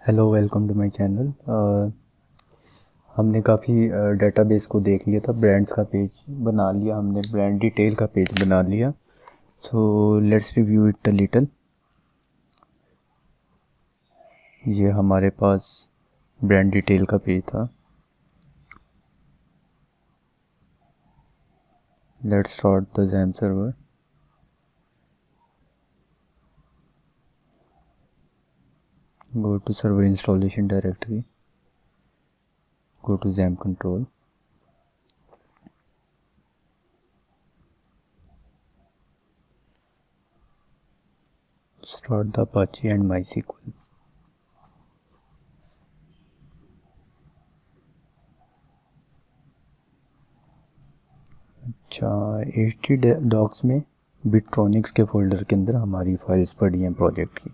Hello, welcome to my channel. हमने काफ़ी database को देख लिया था, ब्रांड्स का पेज बना लिया हमने, ब्रांड डिटेल का पेज बना लिया। So let's review it a little. ये हमारे पास ब्रांड डिटेल का पेज था। Let's start the XAMPP server. Go to server installation directory, go to XAMPP control, start the Apache and MySQL. अच्छा, HT docs में बिट्रॉनिक्स के folder के अंदर हमारी फाइल्स पड़ी हैं प्रोजेक्ट की।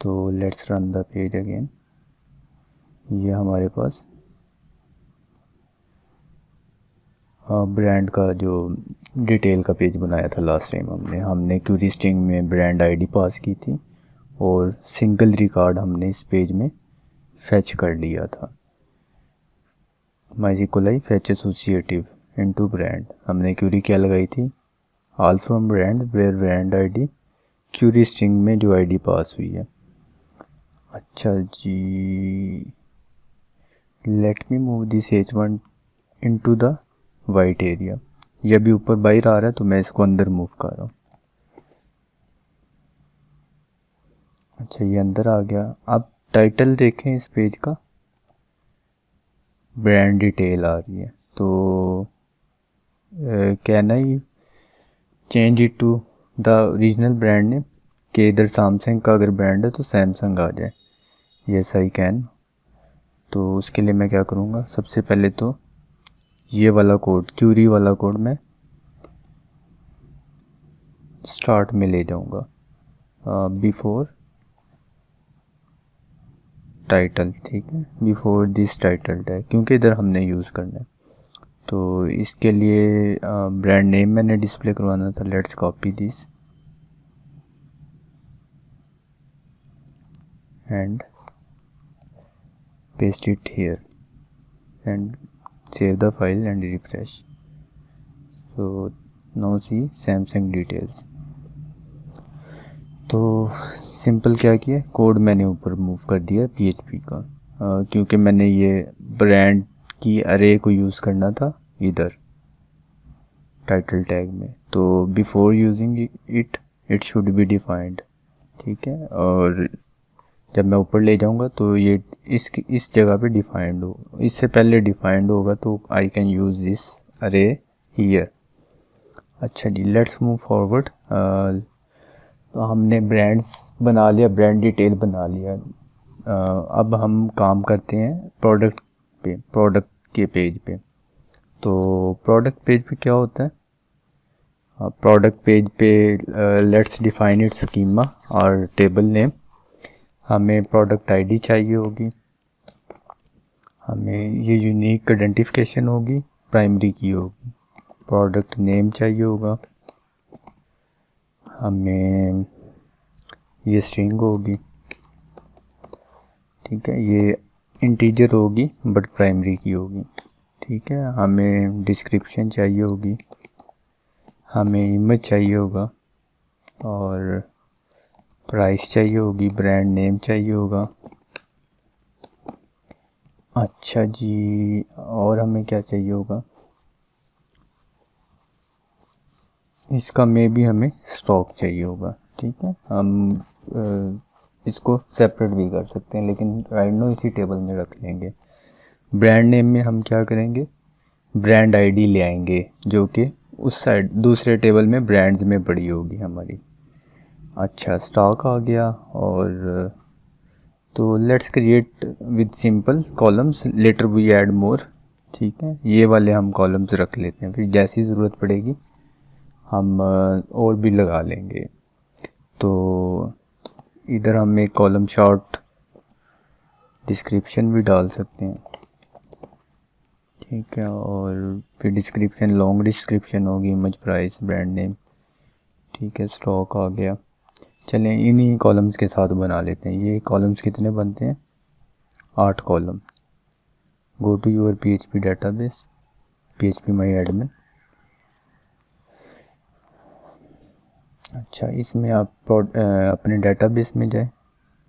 तो let's run the page again. ये हमारे पास ब्रांड का जो डिटेल का पेज बनाया था लास्ट टाइम हमने क्यूरी स्ट्रिंग में ब्रांड आईडी पास की थी और सिंगल रिकॉर्ड हमने इस पेज में फेच कर लिया था। MySQL fetch associative into brand, हमने क्यूरी क्या लगाई थी, all from brand where brand ID, query string में जो आईडी पास हुई है। अच्छा जी, let me move this H1 into the white area. ये अभी ऊपर बाहर आ रहा है तो मैं इसको अंदर मूव कर रहा हूँ। अच्छा, ये अंदर आ गया। अब टाइटल देखें इस पेज का, ब्रांड डिटेल आ रही है। तो can I change it to the original brand name, कि इधर सैमसंग का अगर ब्रांड है तो सैमसंग आ जाए। Yes I can. तो उसके लिए मैं क्या करूँगा, सबसे पहले तो ये वाला कोड, क्यूरी वाला कोड मैं स्टार्ट में ले जाऊँगा, बिफोर टाइटल, ठीक है, बिफोर दिस टाइटल टैग, क्योंकि इधर हमने यूज़ करना है। तो इसके लिए ब्रांड नेम मैंने डिस्प्ले करवाना था। Let's copy this and paste it here and save the file and refresh. So now see Samsung details. तो सिंपल क्या किया, कोड मैंने ऊपर मूव कर दिया PHP का, क्योंकि मैंने ये ब्रांड की अरे को यूज़ करना था इधर टाइटल टैग में। तो before using it should be defined, ठीक है। और जब मैं ऊपर ले जाऊंगा तो ये इस जगह पे डिफाइंड हो, इससे पहले डिफाइंड होगा तो आई कैन यूज़ दिस अरे हियर। अच्छा जी, लेट्स मूव फॉरवर्ड। तो हमने ब्रांड्स बना लिया, ब्रांड डिटेल बना लिया। अब हम काम करते हैं प्रोडक्ट पे, प्रोडक्ट के पेज पे। तो प्रोडक्ट पेज पे क्या होता है, प्रोडक्ट पेज पे लेट्स डिफाइन इट स्कीमा और टेबल नेम। हमें प्रोडक्ट आईडी चाहिए होगी, हमें ये यूनिक आइडेंटिफिकेशन होगी, प्राइमरी की होगी, प्रोडक्ट नेम चाहिए होगा, हमें ये स्ट्रिंग होगी, ठीक है, ये इंटीजर होगी बट प्राइमरी की होगी, ठीक है। हमें डिस्क्रिप्शन चाहिए होगी, हमें इमेज चाहिए होगा और प्राइस चाहिए होगी, ब्रांड नेम चाहिए होगा। अच्छा जी, और हमें क्या चाहिए होगा, इसका में भी हमें स्टॉक चाहिए होगा, ठीक है। हम इसको सेपरेट भी कर सकते हैं लेकिन राइट नो इसी टेबल में रख लेंगे। ब्रांड नेम में हम क्या करेंगे, ब्रांड आईडी ले आएंगे जो कि उस साइड दूसरे टेबल में ब्रांड्स में पड़ी होगी हमारी। अच्छा, स्टॉक आ गया। और तो let's create with simple columns, later we add more, ठीक है। ये वाले हम कॉलम्स रख लेते हैं, फिर जैसी ज़रूरत पड़ेगी हम और भी लगा लेंगे। तो इधर हम एक कॉलम शॉर्ट डिस्क्रिप्शन भी डाल सकते हैं, ठीक है। और फिर डिस्क्रिप्शन लॉन्ग डिस्क्रिप्शन होगी, इमेज, प्राइस, ब्रांड नेम, ठीक है। स्टॉक आ गया। चलें इन्हीं कॉलम्स के साथ बना लेते हैं। ये कॉलम्स कितने बनते हैं? 8 column. Go to your PHP database, PHP my admin. अच्छा, इसमें आप अपने डेटाबेस में जाए,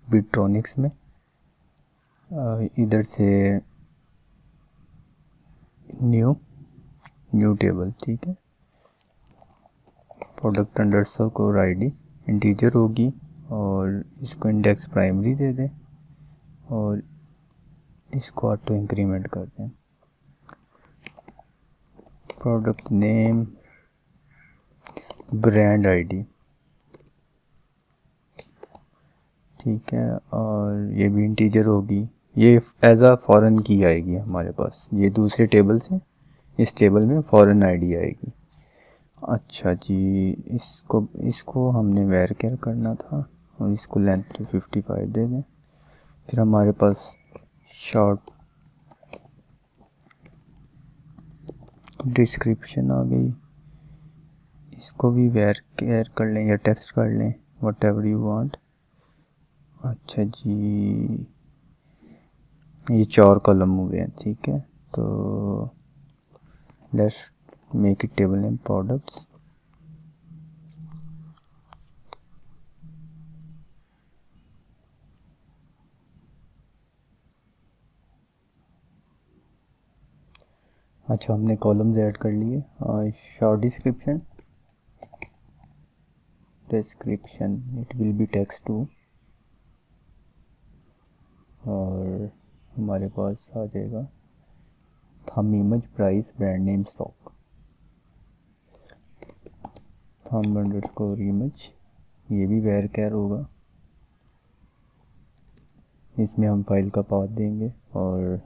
बिट्रॉनिक्स में, इधर से न्यू टेबल, ठीक है। प्रोडक्ट अंडरस्कोर ID इंटीजर होगी और इसको इंडेक्स प्राइमरी दे दें और इसको ऑटो इंक्रीमेंट कर दें। प्रोडक्ट नेम, ब्रांड ID, ठीक है, और ये भी इंटीजर होगी। ये एज आ फॉरेन की आएगी हमारे पास, ये दूसरे टेबल से इस टेबल में फॉरेन ID आएगी। अच्छा जी, इसको हमने वेर केयर करना था और इसको लेंथ तो 55 दे दें। फिर हमारे पास शॉर्ट डिस्क्रिप्शन आ गई, इसको भी वेर केयर कर लें या टेक्स्ट कर लें, वट एवर यू वांट। अच्छा जी, ये 4 कॉलम हुए हैं, ठीक है। तो let's make it table name products. अच्छा, हमने कॉलम्स ऐड कर लिए। Short description it will be text too, और हमारे पास आ जाएगा thumb image, price, brand name, stock. Thumb underscore image, ये भी वेर केयर होगा। इसमें हम फाइल का पाथ देंगे और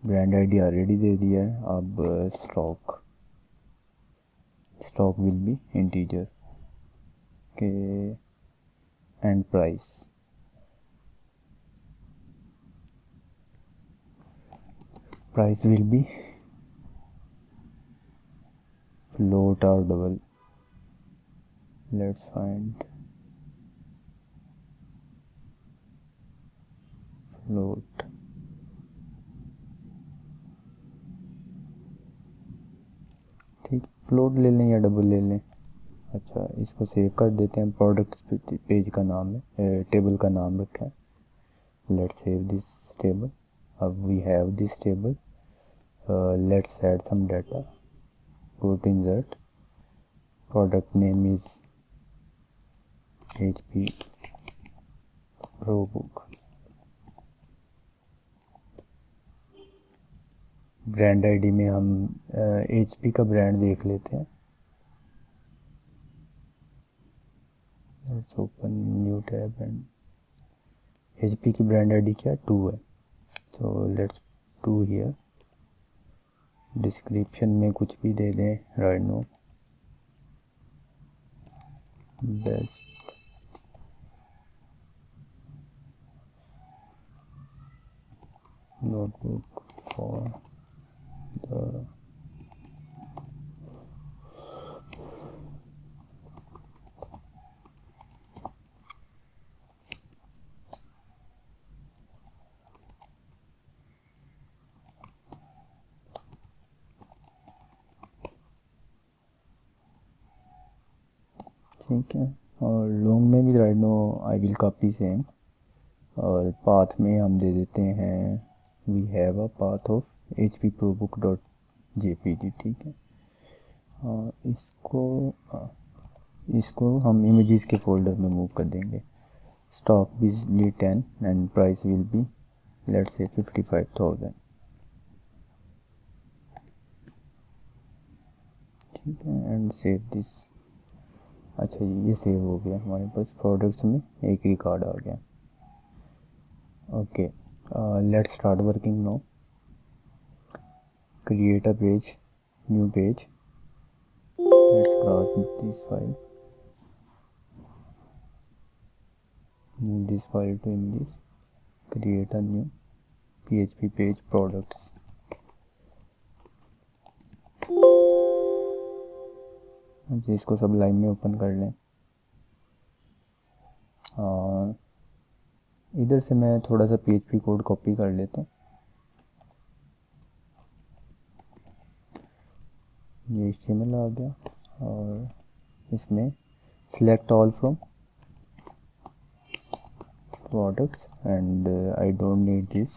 ब्रांड ID ऑलरेडी दे दिया है। अब स्टॉक विल बी इंटीजर के, and price will be float or double. Let's find float. ठीक, फ्लोट ले लें या डबल ले लें। अच्छा, इसको सेव कर देते हैं। प्रोडक्ट्स पेज का नाम है, टेबल का नाम रखा है। Let's save this table. अब we have this table. Let's add some data. Go to insert, product name is HP ProBook। Brand ID में हम HP का ब्रांड देख लेते हैं। Let's open new tab and HP की ब्रांड ID क्या है? 2 है, तो लेट्स 2 हियर। डिस्क्रिप्शन में कुछ भी दे दें, Rhino best notebook for the ठीक है। और लॉन्ग में भी Rhino I will copy same, और पाथ में हम दे देते हैं we have a path of HP ProBook.jpg, ठीक है। और इसको हम इमेजेस के फोल्डर में मूव कर देंगे। Stock will be 10 and price will be let's say 55,000, ठीक है, एंड सेव दिस। अच्छा जी, ये सेव हो गया। हमारे पास प्रोडक्ट्स में एक रिकॉर्ड आ गया। Okay, let's start working now. Create a page, new page. Let's browse this file, move this file to in this, create a new PHP page products। अच्छा, इसको सब लाइन में ओपन कर लें। इधर से मैं थोड़ा सा PHP कोड कॉपी कर लेता हूँ। ये HTML आ गया और इसमें select all from products and I don't need this,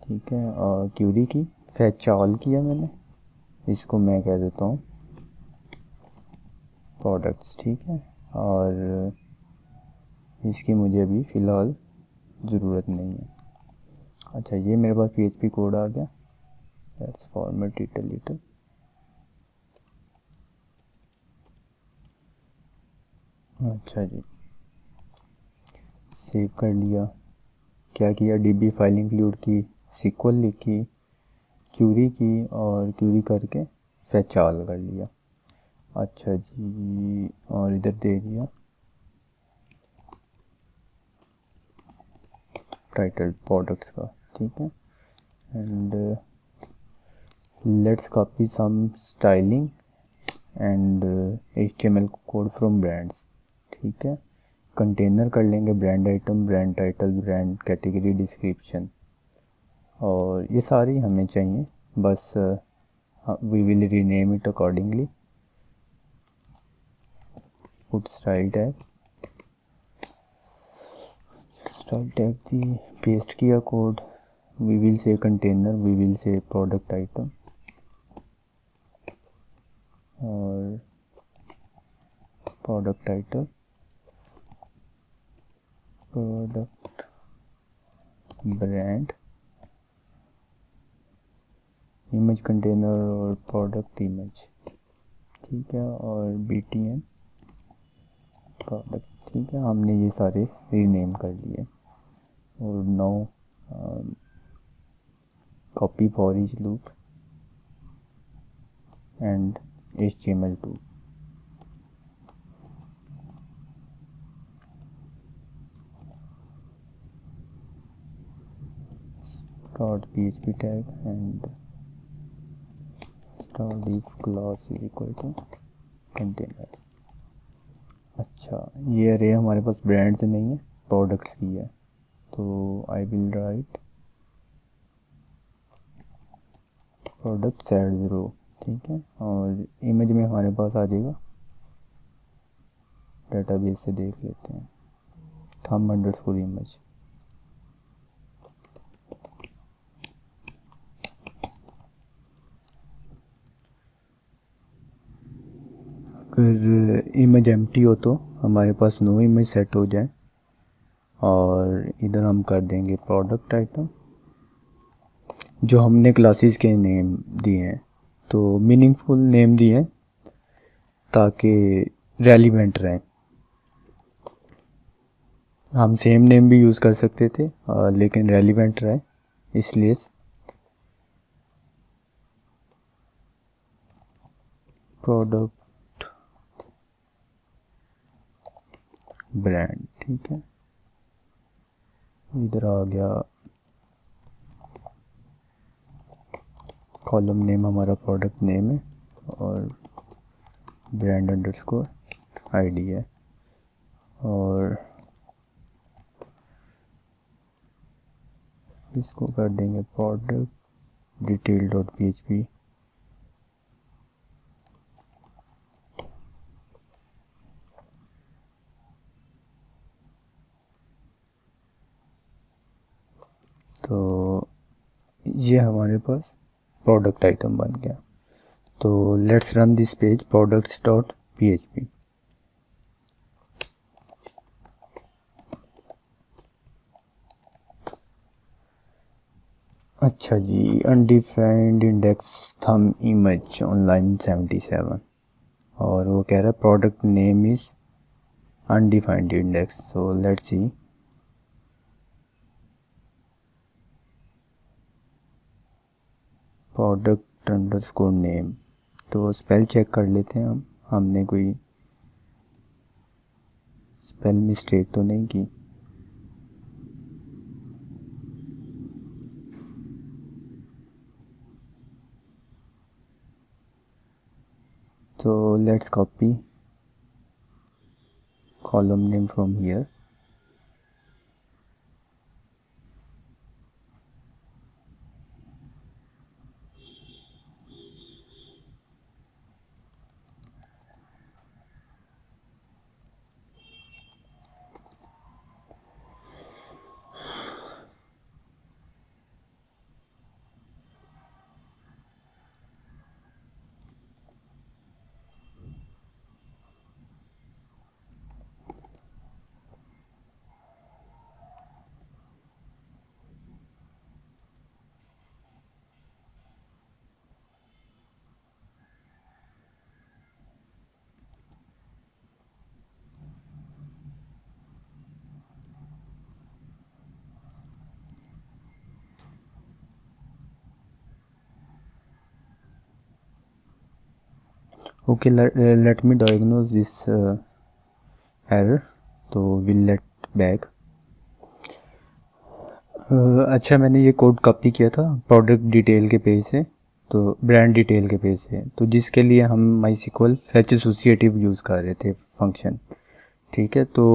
ठीक है। और क्यूरी की fetch all किया मैंने, इसको मैं कह देता हूँ products, ठीक है। और इसकी मुझे अभी फ़िलहाल ज़रूरत नहीं है। अच्छा, ये मेरे पास PHP कोड आ गया। Let's format it a little. अच्छा जी, सेव कर लिया। क्या किया, DB फाइल इंक्लूड की, SQL लिखी, क्यूरी की और क्यूरी करके फैच ऑल कर लिया। अच्छा जी, और इधर दे दिया टाइटल प्रोडक्ट्स का, ठीक है। And let's copy some styling and HTML code from brands, ठीक है। कंटेनर कर लेंगे brand item, brand title, brand category, description, और ये सारी हमें चाहिए बस। We will rename it accordingly. Put style tag दी, पेस्ट किया code. We will say container, we will say product item और product title, product brand, image container और प्रोडक्ट इमेज, ठीक है। और BTN प्रोडक्ट, ठीक है। हमने ये सारे रीनेम कर लिए। और now copy for each loop and HTML2। start PHP tag and start if class is equal to container। अच्छा, ये अरे हमारे पास ब्रांड से नहीं है, प्रोडक्ट्स की है, तो I will write product add row, ठीक है। और इमेज में हमारे पास आ जाएगा, डेटाबेस से देख लेते हैं, थंब अंडरस्कोर इमेज। अगर इमेज एम्प्टी हो तो हमारे पास नो इमेज सेट हो जाए। और इधर हम कर देंगे प्रोडक्ट आइटम, जो हमने क्लासेस के नेम दिए हैं, तो मीनिंगफुल नेम दिए हैं ताकि रेलिवेंट रहें। हम सेम नेम भी यूज़ कर सकते थे लेकिन रेलिवेंट रहे, इसलिए प्रोडक्ट ब्रांड, ठीक है। इधर आ गया कॉलम नेम, हमारा प्रोडक्ट नेम है और ब्रांड अंडरस्कोर ID है। और इसको कर देंगे प्रोडक्ट डिटेल डॉट PHP। तो ये हमारे पास प्रोडक्ट आइटम बन गया। तो let's run this page products dot PHP। अच्छा जी, undefined index thumb image on line 77, और वो कह रहा है product name is undefined index. So let's see, product underscore name, तो स्पेल चेक कर लेते हैं हमने कोई स्पेल मिस्टेक तो नहीं की। तो let's copy column name from here. Okay, let me diagnose this error. तो we'll let back. अच्छा, मैंने ये कोड कॉपी किया था प्रोडक्ट डिटेल के पेज से, तो ब्रांड डिटेल के पेज से, तो जिसके लिए हम MySQL fetch associative यूज़ कर रहे थे फंक्शन, ठीक है। तो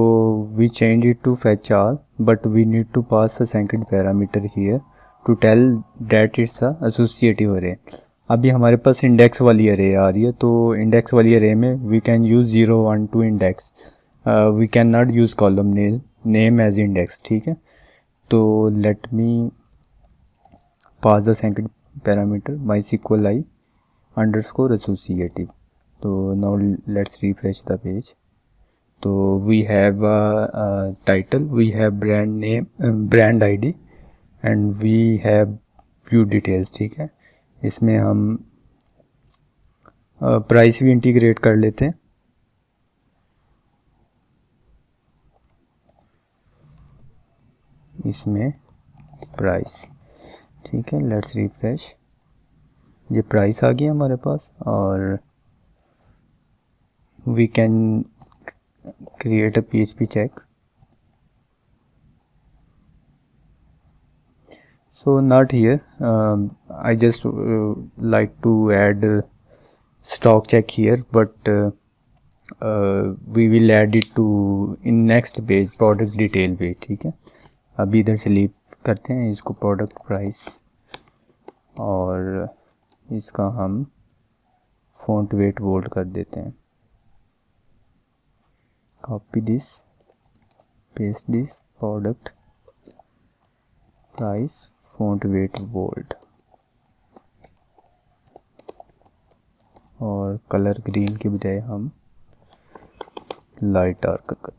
we change it to fetch all, but we need to pass a second parameter here to tell that it's a associative array. अभी हमारे पास इंडेक्स वाली अरे आ रही है, तो इंडेक्स वाली अरे में we can use 0 1 2 index, we can not use column name as index, ठीक है। तो let me pass the second parameter MySQL I underscore associative. तो now let's refresh the page. तो we have title, we have brand name, brand ID and we have view details, ठीक है। इसमें हम price भी इंटीग्रेट कर लेते हैं। इसमें प्राइस, ठीक है। लेट्स रिफ्रेश, ये प्राइस आ गया हमारे पास और we can create a PHP check. So not here, I just like to add stock check here, but we will add it to in next page, product detail page, ठीक है। अभी इधर से लीव करते हैं इसको, प्रोडक्ट प्राइस, और इसका हम फॉन्ट वेट बोल्ड कर देते हैं। Copy this, paste this, product price, font weight bold, और कलर ग्रीन की बजाय हम लाइट डार्क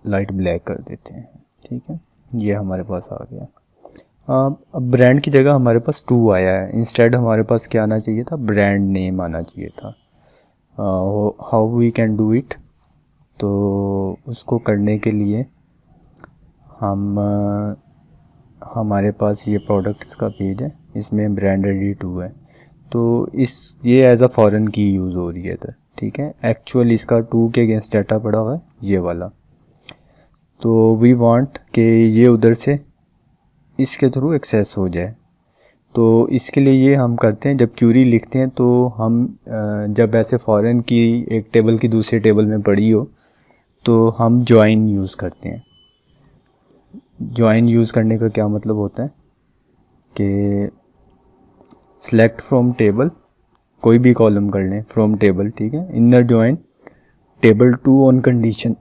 लाइट ब्लैक कर देते हैं, ठीक है। ये हमारे पास आ गया। अब ब्रांड की जगह हमारे पास 2 आया है, इंस्टेड हमारे पास क्या आना चाहिए था, ब्रांड नेम आना चाहिए था। How we can do it, तो उसको करने के लिए हमारे पास ये प्रोडक्ट्स का पेज है, इसमें ब्रांड ID 2 है, तो ये एज अ फॉरेन की यूज़ हो रही है इधर, ठीक है। एक्चुअल इसका 2 के अगेंस्ट डाटा पड़ा हुआ है ये वाला। तो वी वांट कि ये उधर से इसके थ्रू एक्सेस हो जाए। तो इसके लिए ये हम करते हैं, जब क्यूरी लिखते हैं तो हम जब ऐसे फॉरेन की एक टेबल की दूसरे टेबल में पड़ी हो तो हम ज्वाइन यूज़ करते हैं। ज्वाइन यूज़ करने का क्या मतलब होता है कि सेलेक्ट फ्रॉम टेबल, कोई भी कॉलम कर लें फ्रॉम टेबल, ठीक है। Inner join table 2 on condition.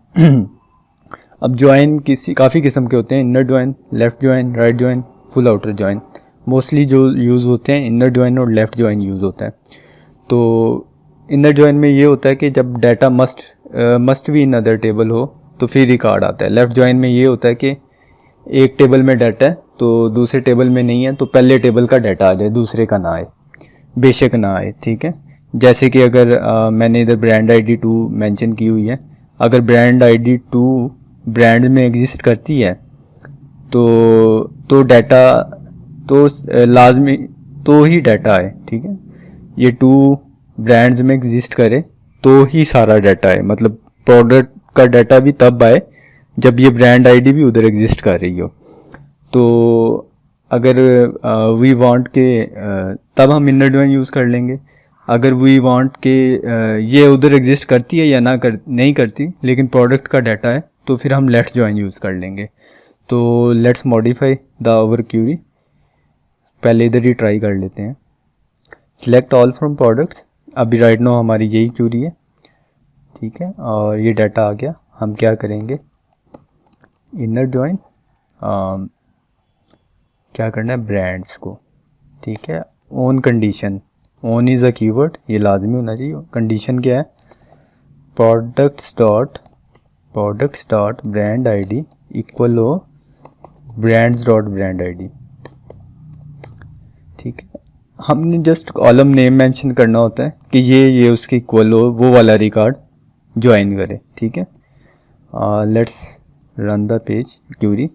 अब ज्वाइन काफ़ी किस्म के होते हैं, inner join, left join, right join, full outer join. Mostly जो यूज़ होते हैं इनर ज्वाइन और लेफ़्ट ज्वाइन यूज़ होता है। तो इनर ज्वाइन में ये होता है कि जब डाटा मस्ट भी इन अदर टेबल हो तो फिर रिकॉर्ड आता है। लेफ़्ट ज्वाइन में ये होता है कि एक टेबल में डाटा है तो दूसरे टेबल में नहीं है, तो पहले टेबल का डाटा आ जाए, दूसरे का ना आए, बेशक ना आए, ठीक है। जैसे कि अगर मैंने इधर ब्रांड ID 2 मेंशन की हुई है, अगर ब्रांड ID 2 ब्रांड में एग्जिस्ट करती है तो डाटा तो लाजमी तो ही डाटा है, ठीक है। ये 2 ब्रांड्स में एग्जिस्ट करे तो ही सारा डाटा है, मतलब प्रोडक्ट का डाटा भी तब आए जब ये ब्रांड ID भी उधर एग्जिस्ट कर रही हो। तो अगर वी वांट के तब हम इनर ज्वाइन यूज़ कर लेंगे। अगर वी वांट के ये उधर एग्जिस्ट करती है या नहीं करती, लेकिन प्रोडक्ट का डाटा है, तो फिर हम लेट्स जॉइन यूज़ कर लेंगे। तो let's modify the our query, पहले इधर ही ट्राई कर लेते हैं। सिलेक्ट ऑल फ्रॉम प्रोडक्ट्स, अभी राइट नाउ हमारी यही क्यूरी है, ठीक है, और ये डाटा आ गया। हम क्या करेंगे, इनर जॉइन, क्या करना है, ब्रांड्स को, ठीक है, on condition, on is a keyword, ये लाजमी होना चाहिए। कंडीशन क्या है, products dot brand ID equal हो ब्रांड्स डॉट ब्रांड आईडी, ठीक है। हमने जस्ट कॉलम नेम मेंशन करना होता है कि ये उसके इक्वल हो, वो वाला रिकॉर्ड ज्वाइन करे, ठीक है। Let's run the page query.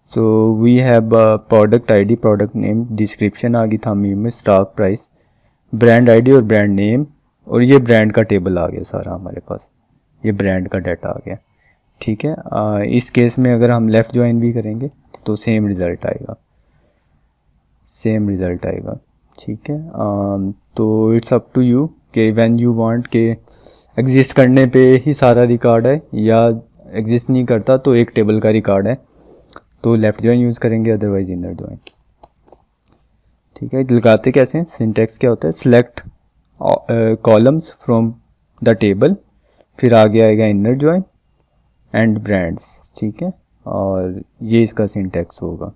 So we have product ID, product name, description आ गई था में, स्टॉक प्राइस, ब्रांड आईडी और ब्रांड नेम, और ये ब्रांड का टेबल आ गया सारा हमारे पास, ये ब्रांड का डाटा आ गया, ठीक है। इस केस में अगर हम लेफ़्ट ज्वाइन भी करेंगे तो सेम रिज़ल्ट आएगा, ठीक है। तो इट्स अप टू यू कि व्हेन यू वांट के एग्जिस्ट करने पे ही सारा रिकॉर्ड है, या एग्जिस्ट नहीं करता तो एक टेबल का रिकॉर्ड है तो लेफ़्ट ज्वाइन यूज़ करेंगे, अदरवाइज इनर ज्वाइन, ठीक है। लगाते कैसे हैं, सिंटैक्स क्या होता है, select columns from the table, फिर आगे आएगा इनर ज्वाइन एंड ब्रांड्स, ठीक है, और ये इसका सिंटैक्स होगा।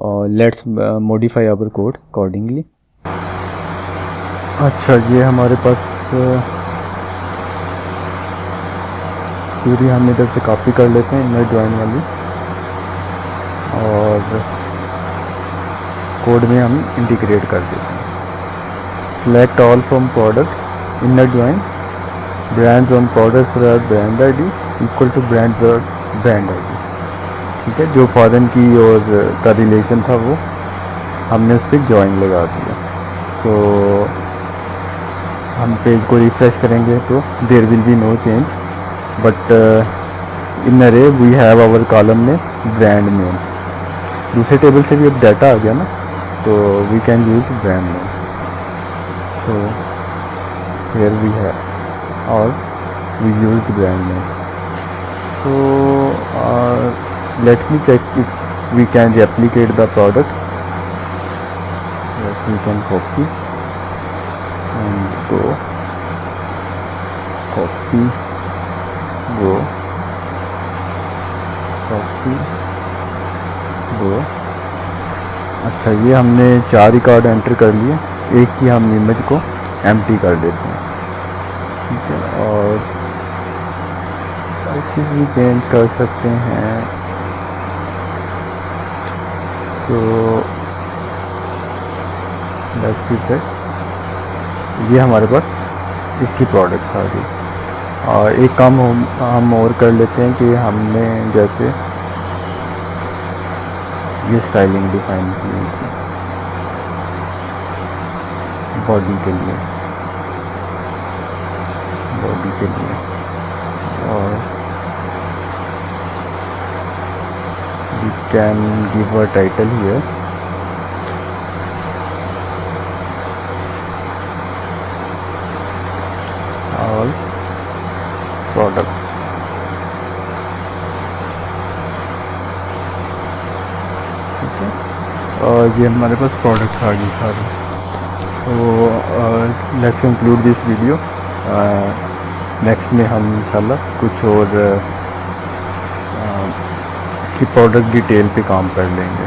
और let's modify our code accordingly. अच्छा, ये हमारे पास क्यूरी हम इधर से कॉपी कर लेते हैं, इनर ज्वाइन वाली, और कोड में हम इंटीग्रेट कर देते हैं। Select all from products, inner join, brands on products brand ID equal to brands brand ID, ठीक है। जो फॉरेन की और का रिलेशन था वो हमने उस पर ज्वाइन लगा दिया। सो हम पेज को रिफ्रेश करेंगे तो there will be no change, but in array we have our column में ब्रांड नेम। दूसरे टेबल से भी अब डाटा आ गया ना, तो we can use brand name. So here we have और we used brand name. So let me check if we can replicate the products. Yes, we can copy and go, copy, go, copy, go। अच्छा, ये हमने 4 record enter कर लिए, एक की हम image को एम्प्टी कर देते हैं, ठीक है। और प्राइसेस भी चेंज कर सकते हैं। तो लेट्स रिफ्रेश, ये हमारे पास इसकी प्रोडक्ट्स आ गई। और एक काम हम और कर लेते हैं कि हमने जैसे ये स्टाइलिंग डिफाइन की थी बॉडी के लिए, और we can give a title here, all products, ठीक है। और ये हमारे पास प्रोडक्ट्स आ गई सारी। तो let's conclude this video. Next में हम इंशाल्लाह कुछ और की प्रोडक्ट डिटेल पे काम कर लेंगे।